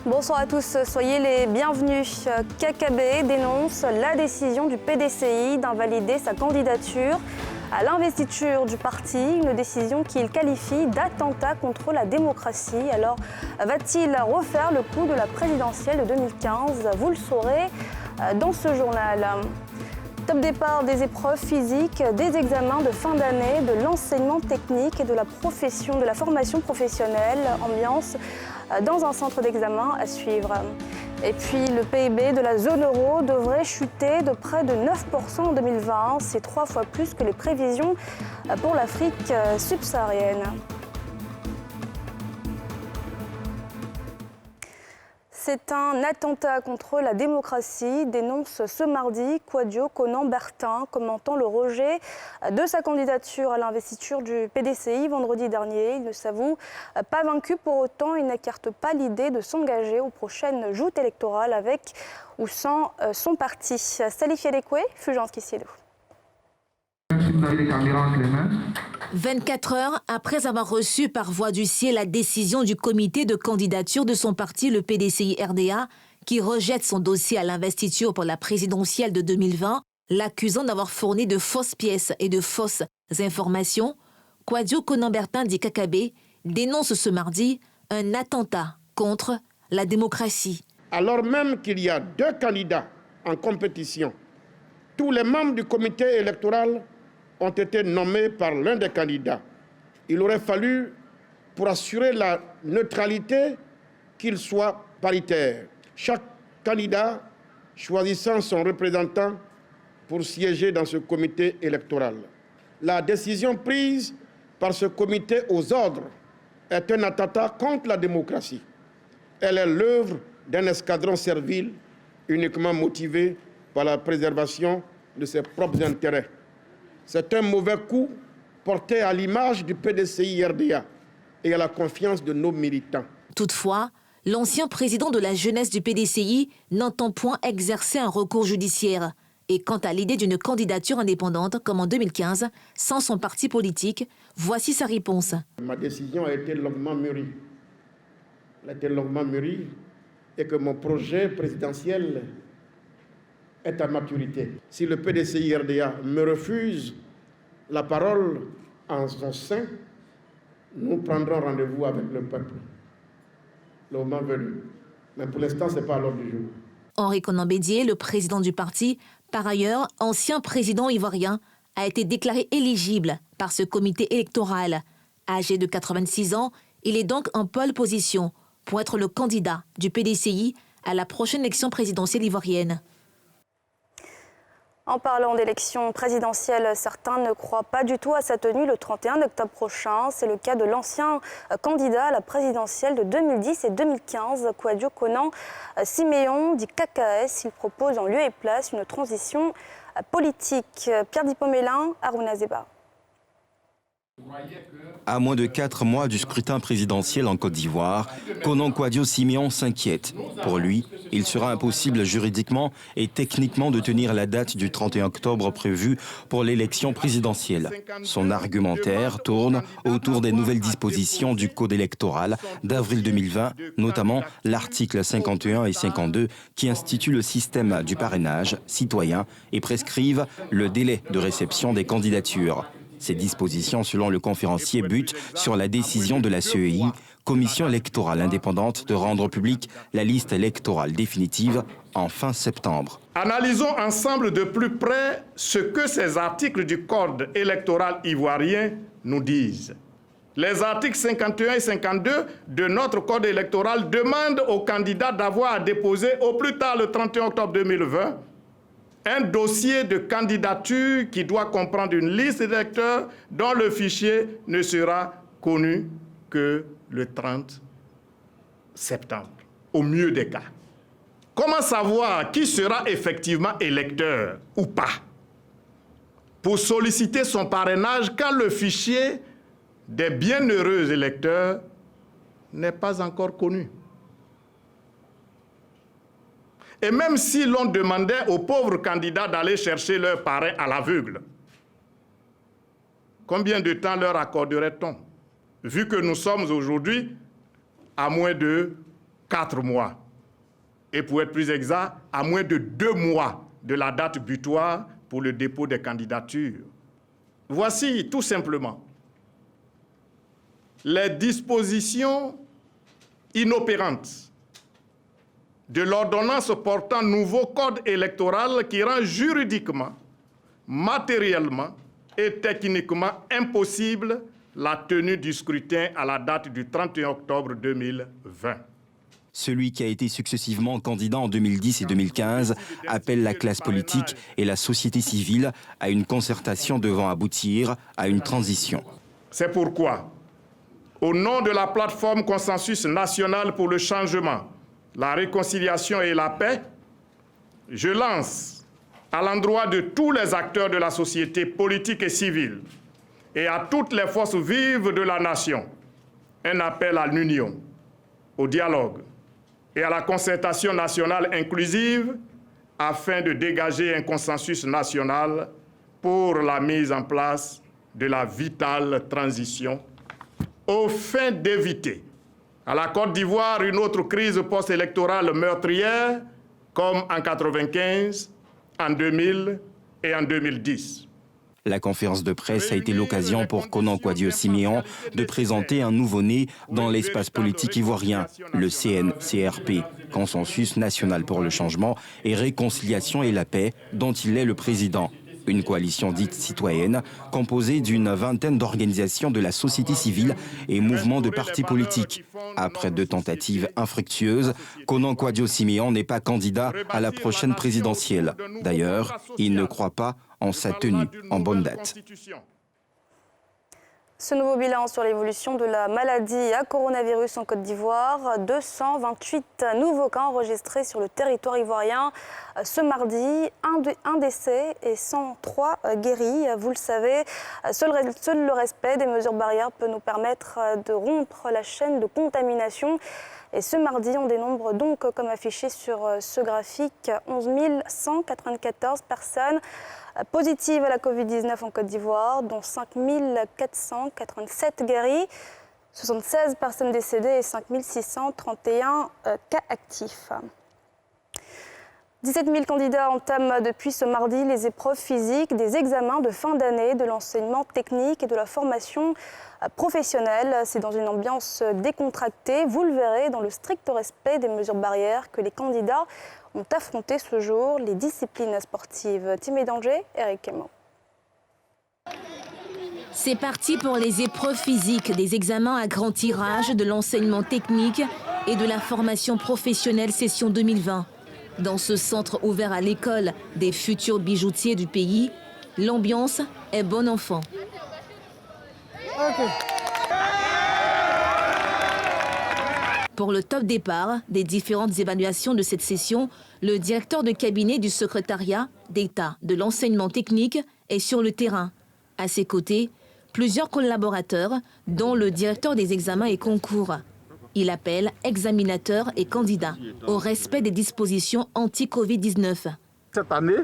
Bonsoir à tous, soyez les bienvenus. KKB dénonce la décision du PDCI d'invalider sa candidature à l'investiture du parti, une décision qu'il qualifie d'attentat contre la démocratie. Alors, va-t-il refaire le coup de la présidentielle de 2015 ? Vous le saurez dans ce journal. Top départ des épreuves physiques, des examens de fin d'année, de l'enseignement technique et de la formation professionnelle. Ambiance dans un centre d'examen à suivre. Et puis le PIB de la zone euro devrait chuter de près de 9% en 2020. C'est 3 fois plus que les prévisions pour l'Afrique subsaharienne. C'est un attentat contre la démocratie, dénonce ce mardi Kouadio Konan-Bertin, commentant le rejet de sa candidature à l'investiture du PDCI vendredi dernier. Il ne s'avoue pas vaincu, pour autant il n'écarte pas l'idée de s'engager aux prochaines joutes électorales avec ou sans son parti. Salif Yadekwe, Fulgence Kissiedo. 24 heures après avoir reçu par voie d'huissier la décision du comité de candidature de son parti, le PDCI-RDA, qui rejette son dossier à l'investiture pour la présidentielle de 2020, l'accusant d'avoir fourni de fausses pièces et de fausses informations, Kouadio Konan-Bertin dit KKB dénonce ce mardi un attentat contre la démocratie. Alors même qu'il y a 2 candidats en compétition, tous les membres du comité électoral ont été nommés par l'un des candidats. Il aurait fallu, pour assurer la neutralité, qu'il soit paritaire. Chaque candidat choisissant son représentant pour siéger dans ce comité électoral. La décision prise par ce comité aux ordres est un attentat contre la démocratie. Elle est l'œuvre d'un escadron servile uniquement motivé par la préservation de ses propres intérêts. C'est un mauvais coup porté à l'image du PDCI-RDA et à la confiance de nos militants. Toutefois, l'ancien président de la jeunesse du PDCI n'entend point exercer un recours judiciaire. Et quant à l'idée d'une candidature indépendante, comme en 2015, sans son parti politique, voici sa réponse. Ma décision a été longuement mûrie. Elle a été longuement mûrie et que mon projet présidentiel est à maturité. Si le PDCI-RDA me refuse la parole en son sein, nous prendrons rendez-vous avec le peuple. Le moment venu. Mais pour l'instant, ce n'est pas à l'ordre du jour. Henri Konan Bédié, le président du parti, par ailleurs ancien président ivoirien, a été déclaré éligible par ce comité électoral. Âgé de 86 ans, il est donc en pole position pour être le candidat du PDCI à la prochaine élection présidentielle ivoirienne. En parlant d'élections présidentielles, certains ne croient pas du tout à sa tenue le 31 octobre prochain. C'est le cas de l'ancien candidat à la présidentielle de 2010 et 2015, Kouadio Konan-Siméon, dit KKS. Il propose en lieu et place une transition politique. Pierre Dipomélin, Harouna Zeba. À moins de 4 mois du scrutin présidentiel en Côte d'Ivoire, Konan Kouadio-Siméon s'inquiète. Pour lui, il sera impossible juridiquement et techniquement de tenir la date du 31 octobre prévue pour l'élection présidentielle. Son argumentaire tourne autour des nouvelles dispositions du Code électoral d'avril 2020, notamment l'article 51 et 52 qui instituent le système du parrainage citoyen et prescrivent le délai de réception des candidatures. Ces dispositions, selon le conférencier, butent sur la décision de la CEI, commission électorale indépendante, de rendre publique la liste électorale définitive en fin septembre. Analysons ensemble de plus près ce que ces articles du Code électoral ivoirien nous disent. Les articles 51 et 52 de notre Code électoral demandent aux candidats d'avoir à déposer au plus tard le 31 octobre 2020 un dossier de candidature qui doit comprendre une liste d'électeurs dont le fichier ne sera connu que le 30 septembre, au mieux des cas. Comment savoir qui sera effectivement électeur ou pas? Pour solliciter son parrainage quand le fichier des bienheureux électeurs n'est pas encore connu. Et même si l'on demandait aux pauvres candidats d'aller chercher leur parrain à l'aveugle, combien de temps leur accorderait-on? Vu que nous sommes aujourd'hui à moins de 4 mois. Et pour être plus exact, à moins de 2 mois de la date butoir pour le dépôt des candidatures. Voici tout simplement les dispositions inopérantes de l'ordonnance portant nouveau code électoral qui rend juridiquement, matériellement et techniquement impossible la tenue du scrutin à la date du 31 octobre 2020. Celui qui a été successivement candidat en 2010 et 2015 appelle la classe politique et la société civile à une concertation devant aboutir à une transition. C'est pourquoi, au nom de la plateforme Consensus national pour le changement, la réconciliation et la paix, je lance à l'endroit de tous les acteurs de la société politique et civile et à toutes les forces vives de la nation un appel à l'union, au dialogue et à la concertation nationale inclusive afin de dégager un consensus national pour la mise en place de la vitale transition aux fins d'éviter à la Côte d'Ivoire une autre crise post-électorale meurtrière comme en 1995, en 2000 et en 2010. La conférence de presse a été l'occasion pour Konan Kouadio-Siméon de présenter un nouveau-né dans l'espace politique ivoirien, le CNCRP, Consensus national pour le changement et réconciliation et la paix, dont il est le président. Une coalition dite citoyenne, composée d'une vingtaine d'organisations de la société civile et mouvements de partis politiques. Après 2 tentatives infructueuses, Konan Kouadio-Siméon n'est pas candidat à la prochaine présidentielle. D'ailleurs, il ne croit pas en sa tenue en bonne date. Ce nouveau bilan sur l'évolution de la maladie à coronavirus en Côte d'Ivoire, 228 nouveaux cas enregistrés sur le territoire ivoirien. Ce mardi, un décès et 103 guéris. Vous le savez, seul le respect des mesures barrières peut nous permettre de rompre la chaîne de contamination. Et ce mardi, on dénombre donc, comme affiché sur ce graphique, 11 194 personnes positives à la Covid-19 en Côte d'Ivoire, dont 5 487 guéris, 76 personnes décédées et 5 631 cas actifs. 17 000 candidats entament depuis ce mardi les épreuves physiques des examens de fin d'année de l'enseignement technique et de la formation professionnelle. C'est dans une ambiance décontractée, vous le verrez, dans le strict respect des mesures barrières que les candidats ont affronté ce jour les disciplines sportives. Timé Danger, Eric Kemo. C'est parti pour les épreuves physiques des examens à grand tirage de l'enseignement technique et de la formation professionnelle session 2020. Dans ce centre ouvert à l'école des futurs bijoutiers du pays, l'ambiance est bon enfant. Pour le top départ des différentes évaluations de cette session, le directeur de cabinet du secrétariat d'État de l'enseignement technique est sur le terrain. À ses côtés, plusieurs collaborateurs, dont le directeur des examens et concours. Il appelle examinateurs et candidats au respect des dispositions anti-Covid-19. Cette année,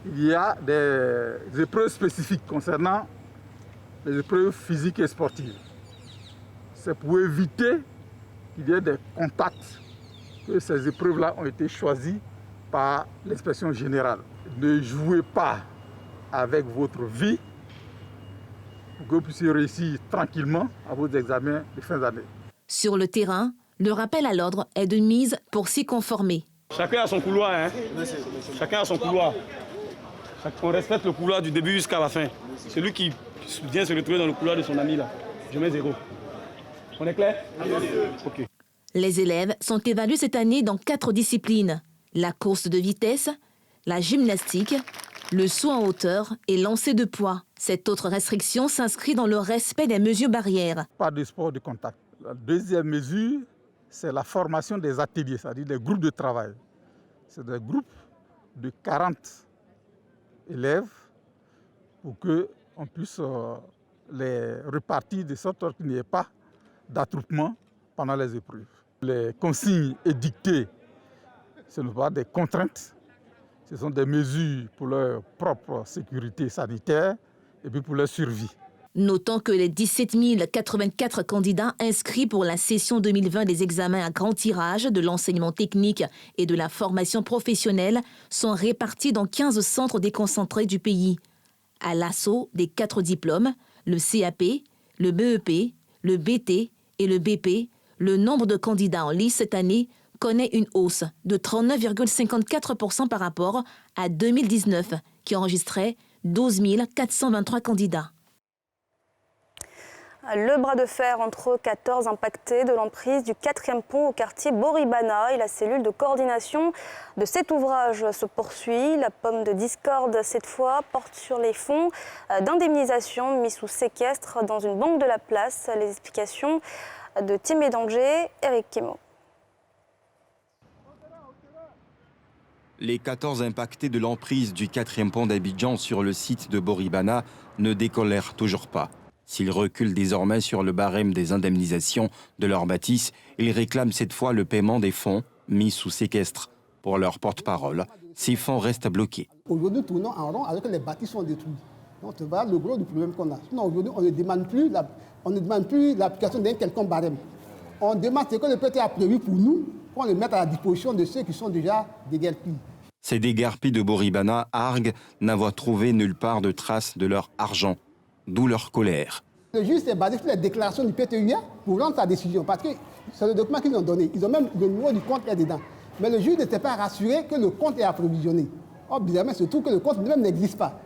il y a des épreuves spécifiques concernant les épreuves physiques et sportives. C'est pour éviter qu'il y ait des contacts que ces épreuves-là ont été choisies par l'inspection générale. Ne jouez pas avec votre vie pour que vous puissiez réussir tranquillement à vos examens de fin d'année. Sur le terrain, le rappel à l'ordre est de mise pour s'y conformer. Chacun a son couloir, hein. Chacun a son couloir. On respecte le couloir du début jusqu'à la fin. Celui qui vient se retrouver dans le couloir de son ami, là, je mets 0. On est clair? Ok. Les élèves sont évalués cette année dans 4 disciplines. La course de vitesse, la gymnastique, le saut en hauteur et lancer de poids. Cette autre restriction s'inscrit dans le respect des mesures barrières. Pas de sport de contact. La deuxième mesure, c'est la formation des ateliers, c'est-à-dire des groupes de travail. C'est des groupes de 40 élèves pour qu'on puisse les repartir de sorte qu'il n'y ait pas d'attroupement pendant les épreuves. Les consignes édictées, ce ne sont pas des contraintes, ce sont des mesures pour leur propre sécurité sanitaire et puis pour leur survie. Notons que les 17 084 candidats inscrits pour la session 2020 des examens à grand tirage de l'enseignement technique et de la formation professionnelle sont répartis dans 15 centres déconcentrés du pays. À l'assaut des 4 diplômes, le CAP, le BEP, le BT et le BP, le nombre de candidats en lice cette année connaît une hausse de 39,54% par rapport à 2019, qui enregistrait 12 423 candidats. Le bras de fer entre 14 impactés de l'emprise du 4e pont au quartier Boribana et la cellule de coordination de cet ouvrage se poursuit. La pomme de discorde, cette fois, porte sur les fonds d'indemnisation mis sous séquestre dans une banque de la place. Les explications de Timé Danger, Eric Kemo. Les 14 impactés de l'emprise du 4e pont d'Abidjan sur le site de Boribana ne décollèrent toujours pas. S'ils reculent désormais sur le barème des indemnisations de leur bâtisse, ils réclament cette fois le paiement des fonds mis sous séquestre. Pour leur porte-parole, ces fonds restent bloqués. Aujourd'hui, nous tournons en rond alors que les bâtisses sont détruites. Donc, c'est le gros du problème qu'on a. Sinon, aujourd'hui, on ne demande plus l'application d'un quelconque barème. On demande ce que le PT a prévu pour nous, pour le mettre à la disposition de ceux qui sont déjà déguerpis. Ces déguerpis de Boribana arguent n'avoir trouvé nulle part de traces de leur argent. D'où leur colère. Le juge s'est basé sur les déclarations du PTUA pour rendre sa décision, parce que c'est le document qu'ils ont donné. Ils ont même le numéro du compte est dedans. Mais le juge n'était pas rassuré que le compte est approvisionné. Or, bizarrement, surtout que le compte même n'existe pas.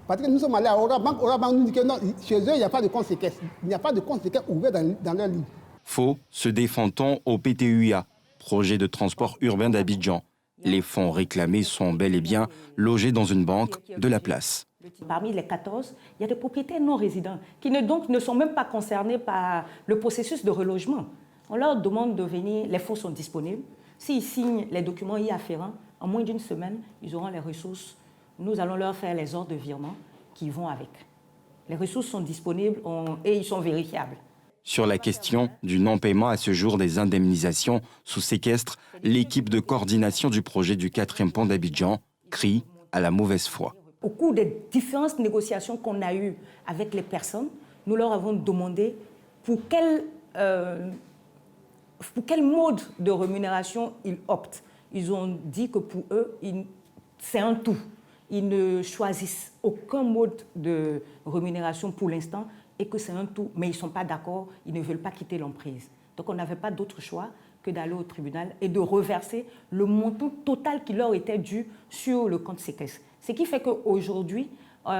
Parce que nous sommes allés à Orabank nous dit que non, chez eux, il n'y a pas de compte séquestre. Il n'y a pas de compte séquestre ouvert dans leur livre. Faux, se défend-on au PTUA, projet de transport urbain d'Abidjan. Les fonds réclamés sont bel et bien logés dans une banque de la place. Parmi les 14, il y a des propriétaires non résidents qui ne sont même pas concernés par le processus de relogement. On leur demande de venir, les fonds sont disponibles. S'ils signent les documents y afférents, en moins d'une semaine, ils auront les ressources. Nous allons leur faire les ordres de virement qui vont avec. Les ressources sont disponibles et ils sont vérifiables. Sur la question du non-paiement à ce jour des indemnisations sous séquestre, l'équipe de coordination du projet du 4e pont d'Abidjan crie à la mauvaise foi. Au cours des différentes négociations qu'on a eues avec les personnes, nous leur avons demandé pour quel mode de rémunération ils optent. Ils ont dit que pour eux, c'est un tout. Ils ne choisissent aucun mode de rémunération pour l'instant et que c'est un tout, mais ils ne sont pas d'accord, ils ne veulent pas quitter l'emprise. Donc on n'avait pas d'autre choix que d'aller au tribunal et de reverser le montant total qui leur était dû sur le compte séquestre. Ce qui fait qu'aujourd'hui, ils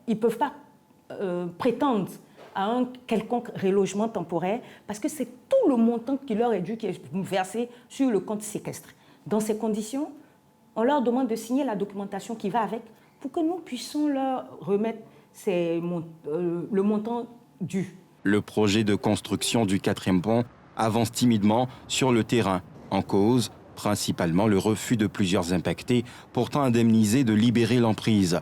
ne peuvent pas prétendre à un quelconque relogement temporaire parce que c'est tout le montant qui leur est dû qui est versé sur le compte séquestre. Dans ces conditions, on leur demande de signer la documentation qui va avec pour que nous puissions leur remettre le montant dû. Le projet de construction du 4e pont avance timidement sur le terrain. En cause, principalement le refus de plusieurs impactés, pourtant indemnisés, de libérer l'emprise.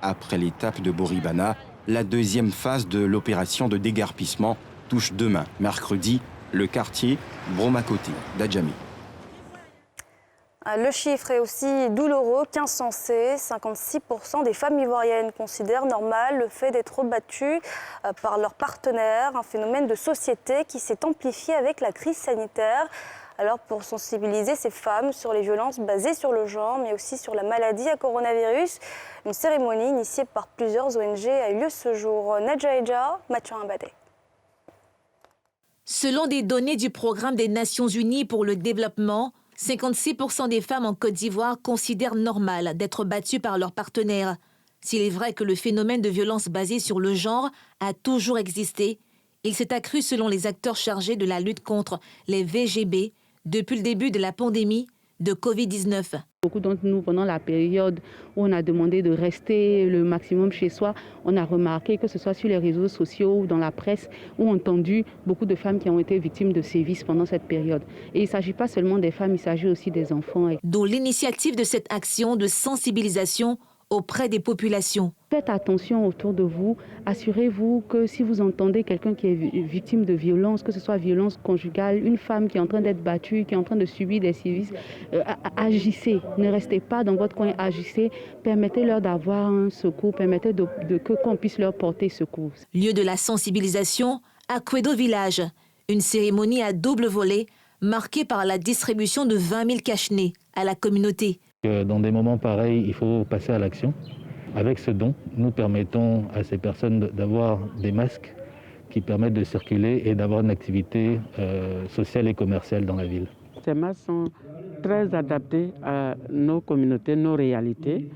Après l'étape de Boribana, la deuxième phase de l'opération de déguerpissement touche demain, mercredi, le quartier Bromacoté d'Adjamé. Le chiffre est aussi douloureux qu'insensé. 56% des femmes ivoiriennes considèrent normal le fait d'être battues par leur partenaire, un phénomène de société qui s'est amplifié avec la crise sanitaire. Alors pour sensibiliser ces femmes sur les violences basées sur le genre, mais aussi sur la maladie à coronavirus, une cérémonie initiée par plusieurs ONG a eu lieu ce jour. Nadja Eja, Mathieu Imbadé. Selon des données du Programme des Nations Unies pour le développement, 56% des femmes en Côte d'Ivoire considèrent normal d'être battues par leur partenaire. S'il est vrai que le phénomène de violence basée sur le genre a toujours existé, il s'est accru selon les acteurs chargés de la lutte contre les VGB depuis le début de la pandémie de Covid-19. Beaucoup d'entre nous, pendant la période où on a demandé de rester le maximum chez soi, on a remarqué que ce soit sur les réseaux sociaux ou dans la presse, ou entendu beaucoup de femmes qui ont été victimes de sévices pendant cette période. Et il ne s'agit pas seulement des femmes, il s'agit aussi des enfants. D'où l'initiative de cette action de sensibilisation auprès des populations. Faites attention autour de vous. Assurez-vous que si vous entendez quelqu'un qui est victime de violence, que ce soit violence conjugale, une femme qui est en train d'être battue, qui est en train de subir des sévices, agissez. Ne restez pas dans votre coin, agissez. Permettez-leur d'avoir un secours, permettez qu'on puisse leur porter secours. Lieu de la sensibilisation, Akwedo Village. Une cérémonie à double volet marquée par la distribution de 20 000 cache-nez à la communauté. Dans des moments pareils, il faut passer à l'action. Avec ce don, nous permettons à ces personnes d'avoir des masques qui permettent de circuler et d'avoir une activité sociale et commerciale dans la ville. Ces masques sont très adaptés à nos communautés, nos réalités.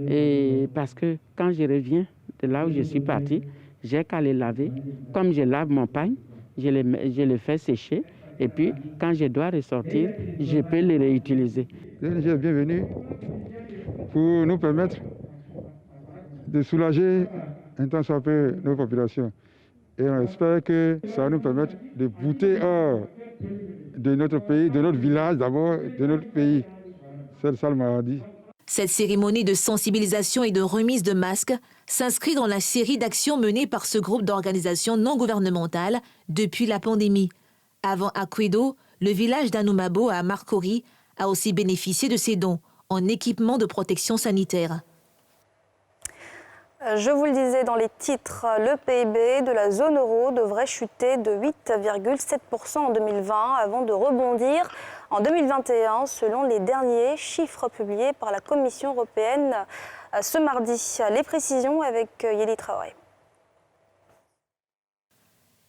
Et parce que quand je reviens de là où je suis partie, j'ai qu'à les laver. Comme je lave mon pain, je les fais sécher. Et puis, quand je dois ressortir, je peux les réutiliser. Bienvenue pour nous permettre de soulager un tant soit peu nos populations. Et on espère que ça va nous permettre de bouter hors de notre pays, de notre village d'abord, de notre pays. C'est ça le maladie. Cette cérémonie de sensibilisation et de remise de masques s'inscrit dans la série d'actions menées par ce groupe d'organisations non gouvernementales depuis la pandémie. Avant Akwedo, le village d'Anoumabo à Marcory a aussi bénéficié de ces dons en équipement de protection sanitaire. Je vous le disais dans les titres, le PIB de la zone euro devrait chuter de 8,7% en 2020 avant de rebondir en 2021 selon les derniers chiffres publiés par la Commission européenne ce mardi. Les précisions avec Yéli Traoré.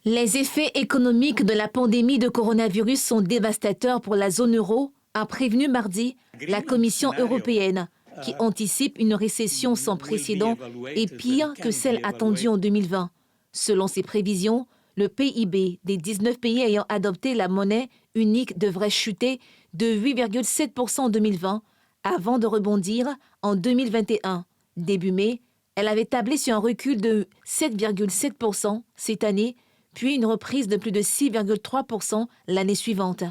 Les effets économiques de la pandémie de coronavirus sont dévastateurs pour la zone euro, a prévenu mardi la Commission européenne, qui anticipe une récession sans précédent et pire que celle attendue en 2020. Selon ses prévisions, le PIB des 19 pays ayant adopté la monnaie unique devrait chuter de 8,7% en 2020 avant de rebondir en 2021. Début mai, elle avait tablé sur un recul de 7,7% cette année, puis une reprise de plus de 6,3% l'année suivante.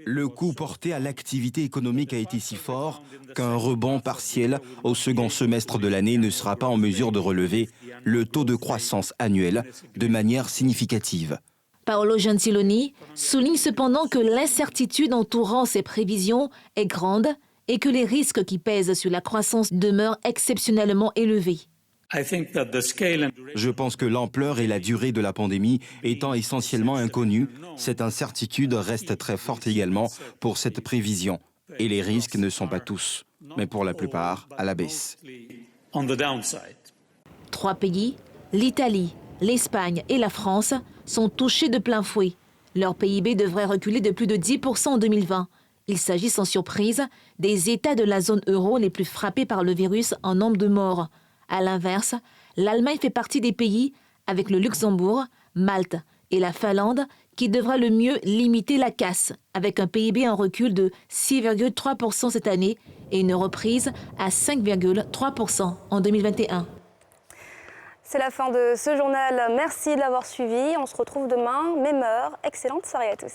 Le coup porté à l'activité économique a été si fort qu'un rebond partiel au second semestre de l'année ne sera pas en mesure de relever le taux de croissance annuel de manière significative. Paolo Gentiloni souligne cependant que l'incertitude entourant ces prévisions est grande et que les risques qui pèsent sur la croissance demeurent exceptionnellement élevés. Je pense que l'ampleur et la durée de la pandémie étant essentiellement inconnues, cette incertitude reste très forte également pour cette prévision. Et les risques ne sont pas tous, mais pour la plupart, à la baisse. 3 pays, l'Italie, l'Espagne et la France, sont touchés de plein fouet. Leur PIB devrait reculer de plus de 10% en 2020. Il s'agit sans surprise des États de la zone euro les plus frappés par le virus en nombre de morts. À l'inverse, l'Allemagne fait partie des pays, avec le Luxembourg, Malte et la Finlande, qui devra le mieux limiter la casse, avec un PIB en recul de 6,3% cette année et une reprise à 5,3% en 2021. C'est la fin de ce journal. Merci de l'avoir suivi. On se retrouve demain, même heure. Excellente soirée à tous.